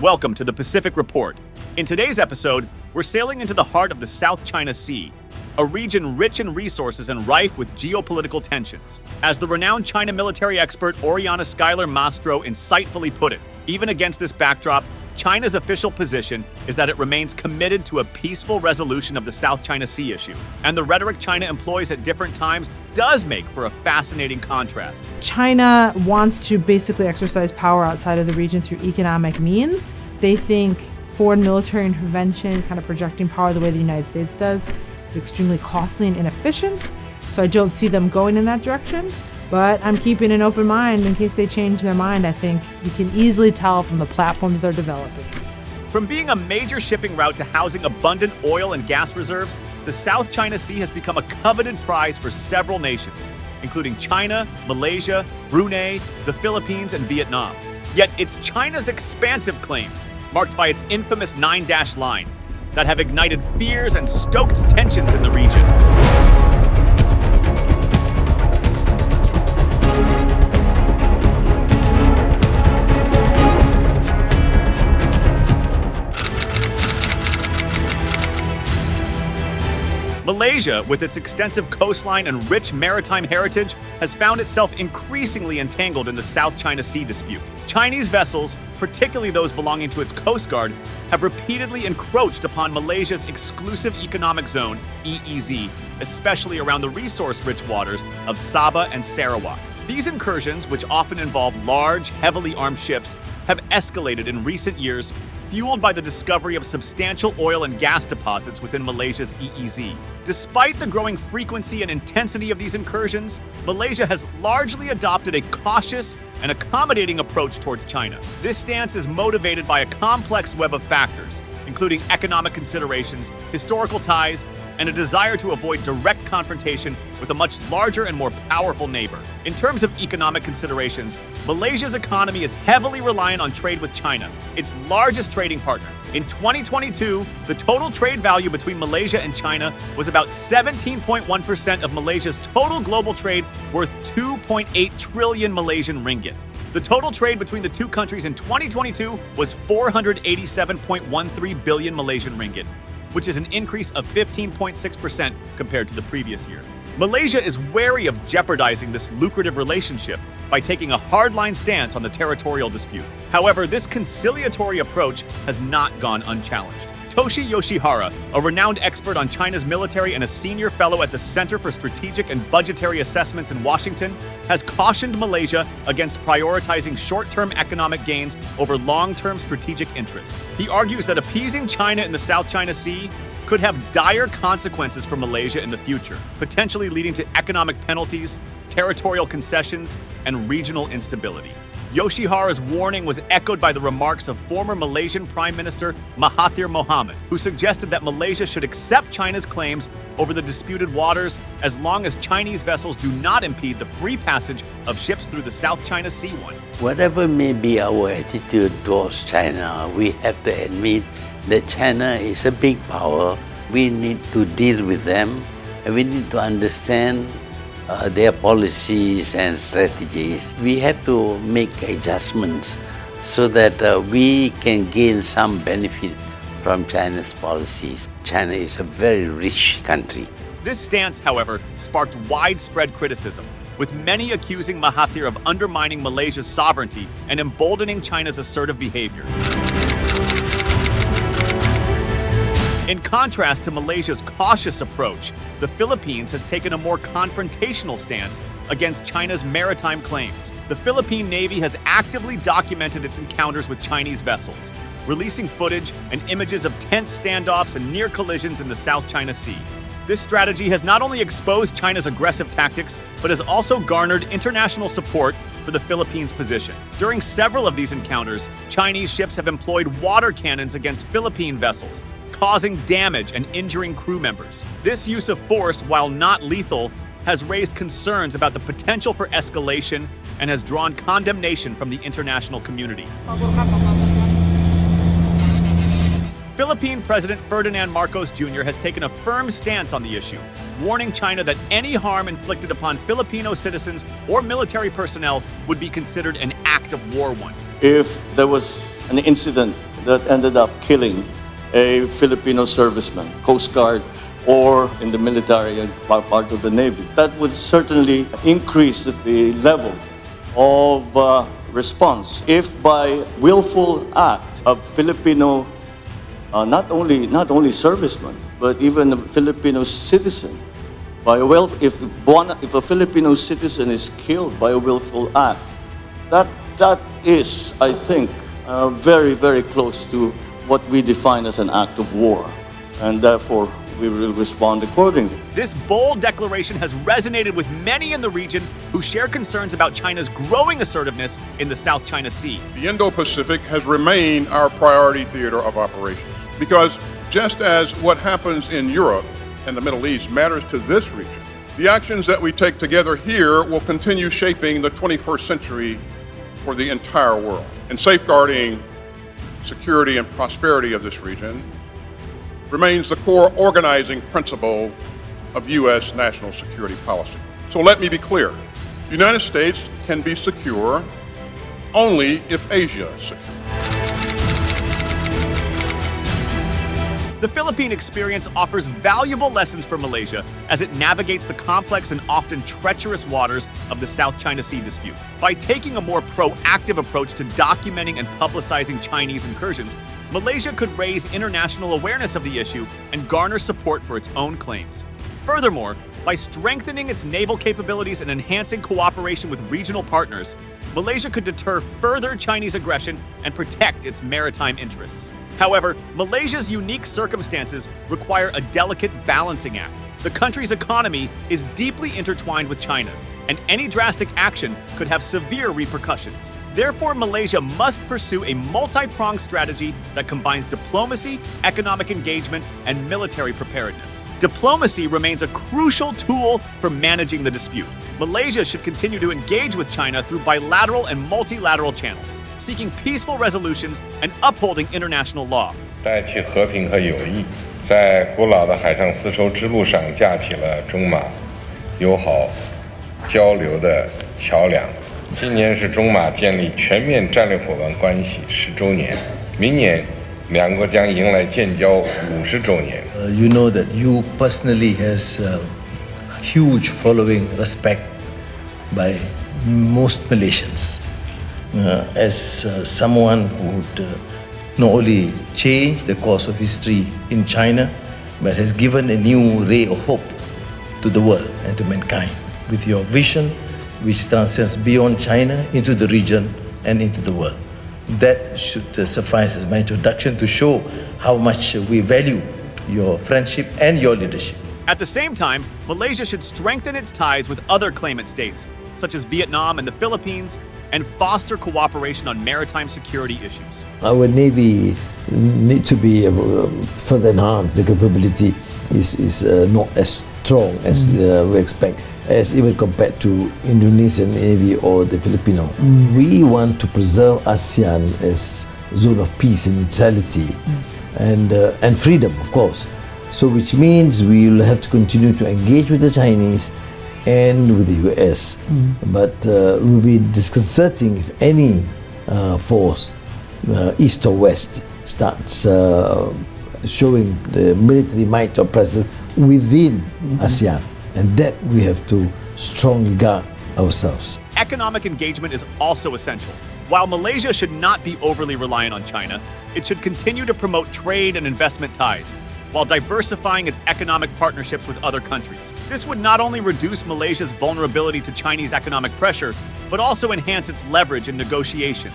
Welcome to the Pacific Report. In today's episode, we're sailing into the heart of the South China Sea, a region rich in resources and rife with geopolitical tensions. As the renowned China military expert Oriana Schuyler Mastro insightfully put it, even against this backdrop, China's official position is that it remains committed to a peaceful resolution of the South China Sea issue. And the rhetoric China employs at different times does make for a fascinating contrast. China wants to basically exercise power outside of the region through economic means. They think foreign military intervention, kind of projecting power the way the United States does, is extremely costly and inefficient. So I don't see them going in that direction. But I'm keeping an open mind in case they change their mind. I think you can easily tell from the platforms they're developing. From being a major shipping route to housing abundant oil and gas reserves, the South China Sea has become a coveted prize for several nations, including China, Malaysia, Brunei, the Philippines, and Vietnam. Yet it's China's expansive claims, marked by its infamous 9-dash line, that have ignited fears and stoked tensions in the region. Malaysia, with its extensive coastline and rich maritime heritage, has found itself increasingly entangled in the South China Sea dispute. Chinese vessels, particularly those belonging to its coast guard, have repeatedly encroached upon Malaysia's exclusive economic zone, EEZ, especially around the resource-rich waters of Sabah and Sarawak. These incursions, which often involve large, heavily armed ships, have escalated in recent years, fueled by the discovery of substantial oil and gas deposits within Malaysia's EEZ. Despite the growing frequency and intensity of these incursions, Malaysia has largely adopted a cautious and accommodating approach towards China. This stance is motivated by a complex web of factors, including economic considerations, historical ties, and a desire to avoid direct confrontation with a much larger and more powerful neighbor. In terms of economic considerations, Malaysia's economy is heavily reliant on trade with China, its largest trading partner. In 2022, the total trade value between Malaysia and China was about 17.1% of Malaysia's total global trade, worth 2.8 trillion Malaysian ringgit. The total trade between the two countries in 2022 was 487.13 billion Malaysian ringgit, which is an increase of 15.6% compared to the previous year. Malaysia is wary of jeopardizing this lucrative relationship by taking a hardline stance on the territorial dispute. However, this conciliatory approach has not gone unchallenged. Toshi Yoshihara, a renowned expert on China's military and a senior fellow at the Center for Strategic and Budgetary Assessments in Washington, has cautioned Malaysia against prioritizing short-term economic gains over long-term strategic interests. He argues that appeasing China in the South China Sea could have dire consequences for Malaysia in the future, potentially leading to economic penalties, territorial concessions, and regional instability. Yoshihara's warning was echoed by the remarks of former Malaysian Prime Minister Mahathir Mohamad, who suggested that Malaysia should accept China's claims over the disputed waters as long as Chinese vessels do not impede the free passage of ships through the South China Sea. Whatever may be our attitude towards China, we have to admit that China is a big power. We need to deal with them, and we need to understand their policies and strategies. We have to make adjustments so that we can gain some benefit from China's policies. China is a very rich country. This stance, however, sparked widespread criticism, with many accusing Mahathir of undermining Malaysia's sovereignty and emboldening China's assertive behavior. In contrast to Malaysia's cautious approach, the Philippines has taken a more confrontational stance against China's maritime claims. The Philippine Navy has actively documented its encounters with Chinese vessels, releasing footage and images of tense standoffs and near collisions in the South China Sea. This strategy has not only exposed China's aggressive tactics, but has also garnered international support for the Philippines' position. During several of these encounters, Chinese ships have employed water cannons against Philippine vessels, causing damage and injuring crew members. This use of force, while not lethal, has raised concerns about the potential for escalation and has drawn condemnation from the international community. Philippine President Ferdinand Marcos Jr. has taken a firm stance on the issue, warning China that any harm inflicted upon Filipino citizens or military personnel would be considered an act of war. If there was an incident that ended up killing a Filipino serviceman, Coast Guard, or in the military and part of the Navy. That would certainly increase the level of response if by willful act of Filipino, not only servicemen, but even a Filipino citizen, if a Filipino citizen is killed by a willful act, that is, I think, very, very close to what we define as an act of war, and therefore we will respond accordingly. This bold declaration has resonated with many in the region who share concerns about China's growing assertiveness in the South China Sea. The Indo-Pacific has remained our priority theater of operations because just as what happens in Europe and the Middle East matters to this region, the actions that we take together here will continue shaping the 21st century for the entire world. And safeguarding security and prosperity of this region remains the core organizing principle of U.S. national security policy. So let me be clear. The United States can be secure only if Asia is secure. The Philippine experience offers valuable lessons for Malaysia as it navigates the complex and often treacherous waters of the South China Sea dispute. By taking a more proactive approach to documenting and publicizing Chinese incursions, Malaysia could raise international awareness of the issue and garner support for its own claims. Furthermore, by strengthening its naval capabilities and enhancing cooperation with regional partners, Malaysia could deter further Chinese aggression and protect its maritime interests. However, Malaysia's unique circumstances require a delicate balancing act. The country's economy is deeply intertwined with China's, and any drastic action could have severe repercussions. Therefore, Malaysia must pursue a multi-pronged strategy that combines diplomacy, economic engagement, and military preparedness. Diplomacy remains a crucial tool for managing the dispute. Malaysia should continue to engage with China through bilateral and multilateral channels, seeking peaceful resolutions and upholding international law. 带起和平和友谊，在古老的海上丝绸之路上架起了中马友好交流的桥梁。今年是中马建立全面战略伙伴关系10周年，明年两国将迎来建交50周年。You know that you personally has huge following respect by most Malaysians. As someone who would not only change the course of history in China, but has given a new ray of hope to the world and to mankind. With your vision, which transcends beyond China into the region and into the world. That should suffice as my introduction to show how much we value your friendship and your leadership. At the same time, Malaysia should strengthen its ties with other claimant states, such as Vietnam and the Philippines, and foster cooperation on maritime security issues. Our Navy need to be further enhanced. The capability is not as strong as we expect, as even compared to Indonesian Navy or the Filipino. We want to preserve ASEAN as a zone of peace and neutrality and freedom, of course. So which means we will have to continue to engage with the Chinese and with the US. But it will be disconcerting if any force, east or west, starts showing the military might or presence within ASEAN. And that we have to strongly guard ourselves. Economic engagement is also essential. While Malaysia should not be overly reliant on China, it should continue to promote trade and investment ties, while diversifying its economic partnerships with other countries. This would not only reduce Malaysia's vulnerability to Chinese economic pressure, but also enhance its leverage in negotiations.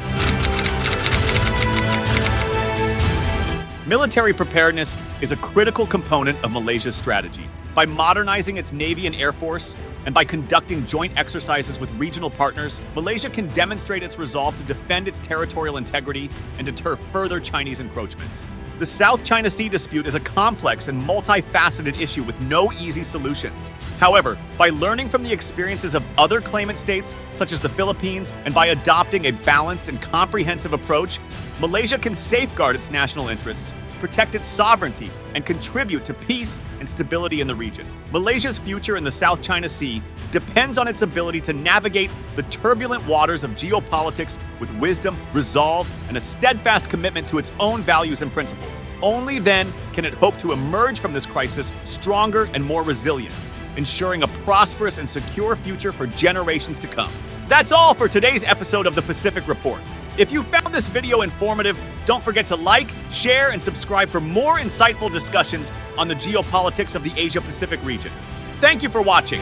Military preparedness is a critical component of Malaysia's strategy. By modernizing its Navy and Air Force, and by conducting joint exercises with regional partners, Malaysia can demonstrate its resolve to defend its territorial integrity and deter further Chinese encroachments. The South China Sea dispute is a complex and multifaceted issue with no easy solutions. However, by learning from the experiences of other claimant states, such as the Philippines, and by adopting a balanced and comprehensive approach, Malaysia can safeguard its national interests, protect its sovereignty, and contribute to peace and stability in the region. Malaysia's future in the South China Sea depends on its ability to navigate the turbulent waters of geopolitics with wisdom, resolve, and a steadfast commitment to its own values and principles. Only then can it hope to emerge from this crisis stronger and more resilient, ensuring a prosperous and secure future for generations to come. That's all for today's episode of the Pacific Report. If you found this video informative, don't forget to like, share, and subscribe for more insightful discussions on the geopolitics of the Asia-Pacific region. Thank you for watching.